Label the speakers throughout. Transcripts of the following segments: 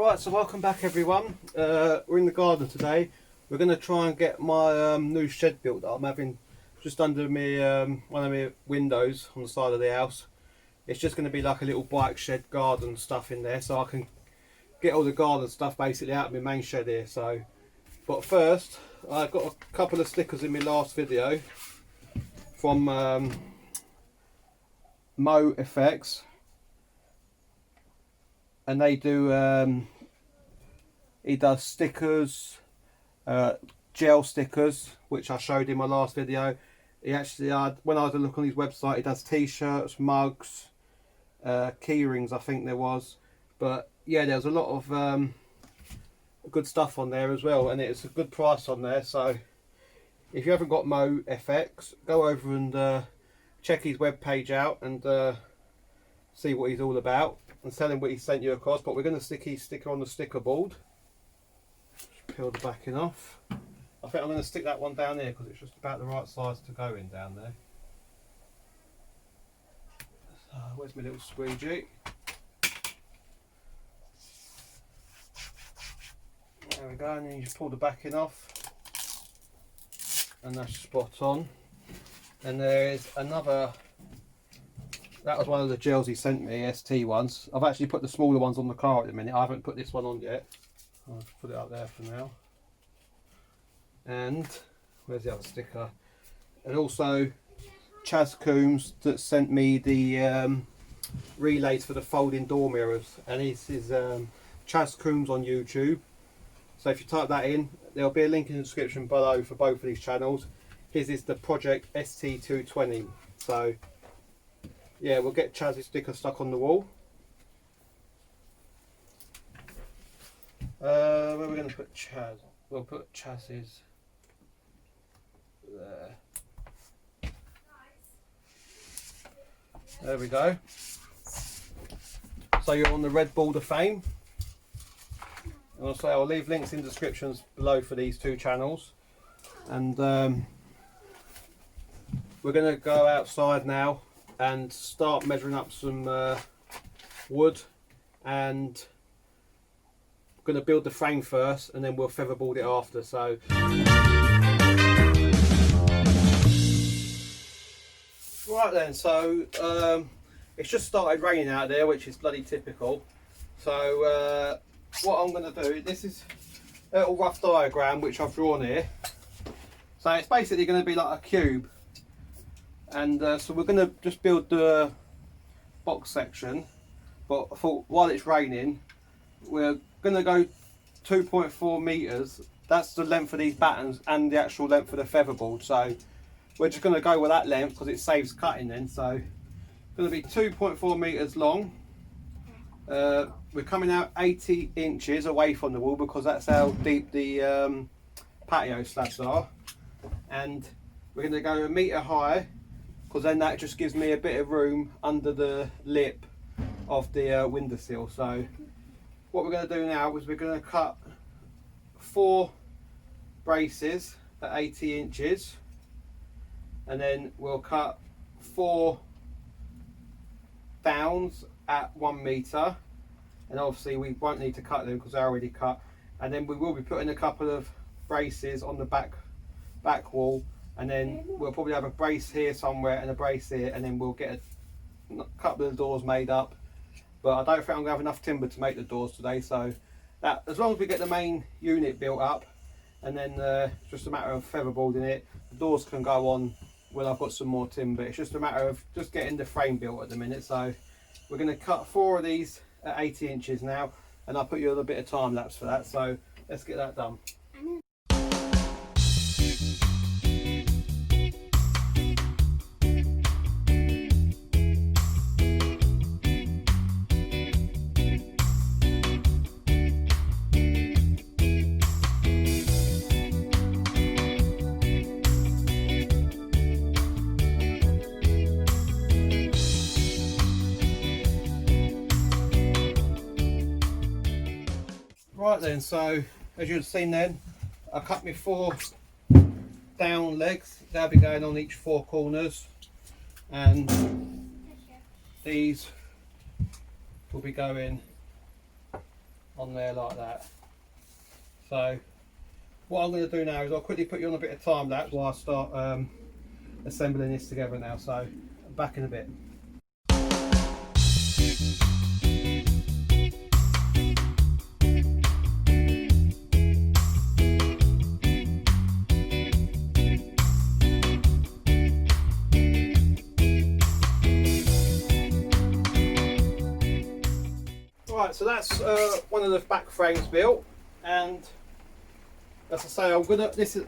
Speaker 1: Right, so welcome back everyone. We're in the garden today. We're going to try and get my new shed built that I'm having just under me, one of my windows on the side of the house. It's just going to be like a little bike shed garden stuff in there, so I can get all the garden stuff basically out of my main shed here. So, but first, I got a couple of stickers in my last video from Mo Effects. And they do, he does stickers, gel stickers, which I showed in my last video. He actually, when I had a look on his website, he does t-shirts, mugs, key rings I think there was. But yeah, there's a lot of good stuff on there as well, and it's a good price on there. So if you haven't got Mo FX, go over and check his webpage out and see what he's all about. And tell him what he sent you across. But we're going to stick his sticker on the sticker board. Just peel the backing off. I think I'm going to stick that one down here because it's just about the right size to go in down there. So, where's my little squeegee? There we go, and then you just pull the backing off. And that's spot on. And there's another. That was one of the gels he sent me, ST ones. I've actually put the smaller ones on the car at the minute. I haven't put this one on yet. I'll just put it up there for now. And where's the other sticker? And also Chazz Coombes that sent me the relays for the folding door mirrors. And this is Chazz Coombes on YouTube. So if you type that in, there'll be a link in the description below for both of these channels. His is the Project ST220. So yeah, we'll get Chazz's sticker stuck on the wall. Where are we going to put Chazz? We'll put Chazz's there. There we go. So you're on the red border fame. And also I'll leave links in the descriptions below for these two channels. And we're going to go outside now and start measuring up some wood, and I'm going to build the frame first and then we'll featherboard it after. So right then, so it's just started raining out there, which is bloody typical. So what I'm going to do, this is a little rough diagram which I've drawn here. So it's basically going to be like a cube. And so we're going to just build the box section, but I thought while it's raining we're going to go 2.4 meters. That's the length of these battens and the actual length of the featherboard, so we're just going to go with that length because it saves cutting then. So it's going to be 2.4 meters long. We're coming out 80 inches away from the wall because that's how deep the patio slabs are, and we're going to go a metre high because then that just gives me a bit of room under the lip of the windowsill. So what we're going to do now is we're going to cut 4 braces at 80 inches, and then we'll cut 4 downs at 1 metre, and obviously we won't need to cut them because they're already cut. And then we will be putting a couple of braces on the back wall, and then we'll probably have a brace here somewhere and a brace here, and then we'll get a couple of doors made up. But I don't think I'm going to have enough timber to make the doors today, so that, as long as we get the main unit built up, and then it's just a matter of featherboarding it, the doors can go on when I've got some more timber. It's just a matter of just getting the frame built at the minute. So we're going to cut 4 of these at 80 inches now, and I'll put you a little bit of time lapse for that, so let's get that done. Right then, so as you've seen then, I cut my 4 down legs. They'll be going on each 4 corners, and these will be going on there like that. So what I'm going to do now is I'll quickly put you on a bit of time lapse while I start assembling this together now. So back in a bit. Right, so that's one of the back frames built, and as I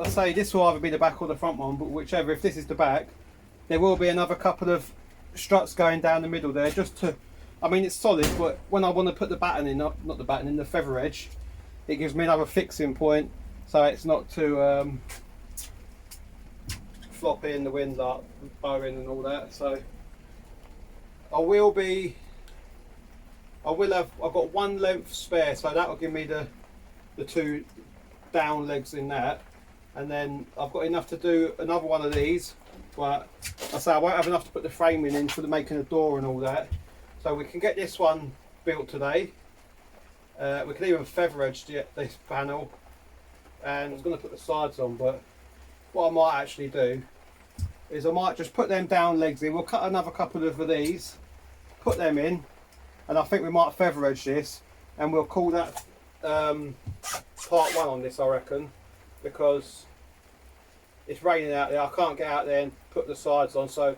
Speaker 1: say, this will either be the back or the front one, but whichever. If this is the back, there will be another couple of struts going down the middle there, just to, I mean, it's solid, but when I want to put the batten in, not the batten in, the feather edge, it gives me another fixing point, so it's not too floppy in the wind, like bowing and all that. So I've got one length spare, so that will give me the two down legs in that, and then I've got enough to do another one of these, but I say I won't have enough to put the framing in for making a door and all that. So we can get this one built today. We can even feather edge this panel, and I was going to put the sides on, but what I might actually do is I might just put them down legs in. We'll cut another couple of these, put them in, and I think we might feather edge this, and we'll call that part one on this, I reckon, because it's raining out there. I can't get out there and put the sides on. So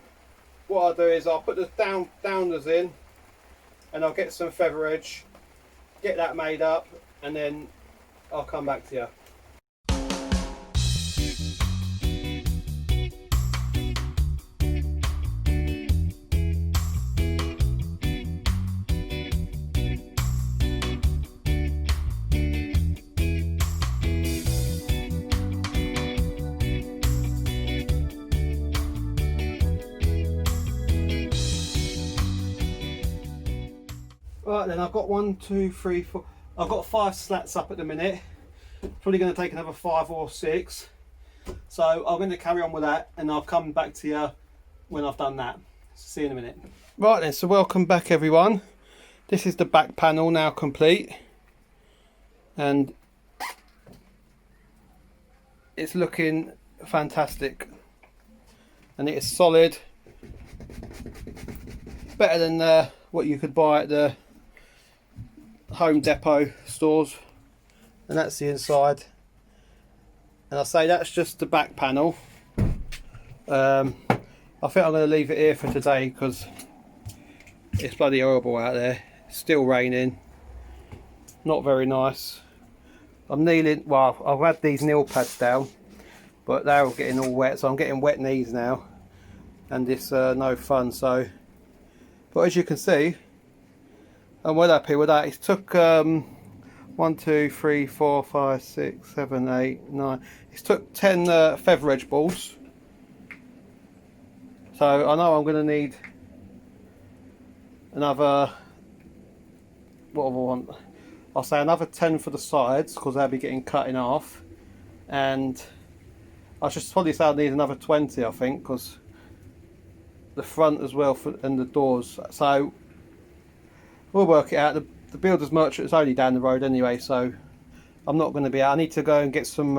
Speaker 1: what I'll do is I'll put the downers in, and I'll get some feather edge, get that made up, and then I'll come back to you. Right then, I've got 1, 2, 3, 4. I've got 5 slats up at the minute. Probably going to take another 5 or 6. So I'm going to carry on with that, and I'll come back to you when I've done that. See you in a minute. Right then, so welcome back everyone. This is the back panel now complete, and it's looking fantastic, and it is solid, better than what you could buy at the Home Depot stores. And that's the inside, and I say that's just the back panel. I think I'm going to leave it here for today because it's bloody horrible out there. It's still raining, not very nice. I'm kneeling, well, I've had these kneel pads down, but they're all getting all wet, so I'm getting wet knees now, and it's no fun. So, but as you can see, I'm well happy with that. It took 1, 2, 3, 4, 5, 6, 7, 8, 9. It took 10 feather edge balls. So I know I'm going to need another, what do I want? I'll say another 10 for the sides, because they'll be getting cut in half. And I should probably say I need another 20, I think, because the front as well and the doors. So we'll work it out. The builder's merchant is only down the road anyway, so I'm not going to be out. I need to go and get some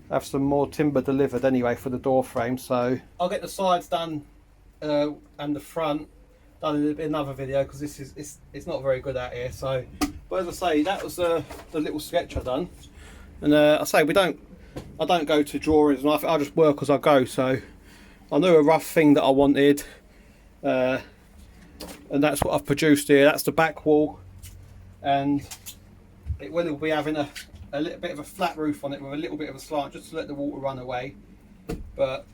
Speaker 1: have some more timber delivered anyway for the door frame. So I'll get the sides done and the front done in another video, because this is it's not very good out here. So, but as I say, that was the little sketch I done, and I say I don't go to drawings, and I just work as I go. So I knew a rough thing that I wanted, and that's what I've produced here. That's the back wall, and it will be having a little bit of a flat roof on it with a little bit of a slant, just to let the water run away. But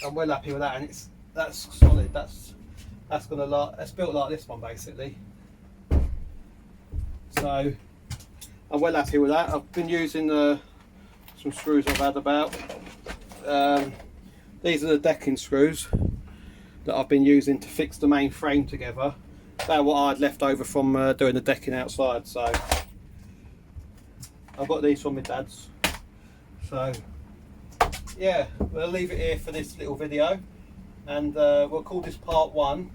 Speaker 1: I'm well happy with that, and that's solid. That's gonna last. It's built like this one basically. So I'm well happy with that. I've been using some screws I've had about. These are the decking screws that I've been using to fix the main frame together. They're what I had left over from doing the decking outside. So I've got these from my dad's. So yeah, we'll leave it here for this little video, and we'll call this part 1,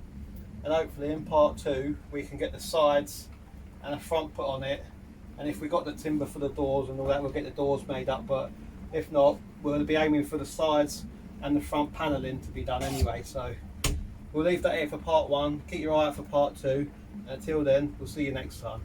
Speaker 1: and hopefully in part 2 we can get the sides and a front put on it, and if we got the timber for the doors and all that, we'll get the doors made up, but if not, we'll be aiming for the sides and the front panelling to be done anyway. So we'll leave that here for part 1. Keep your eye out for part 2. Until then, we'll see you next time.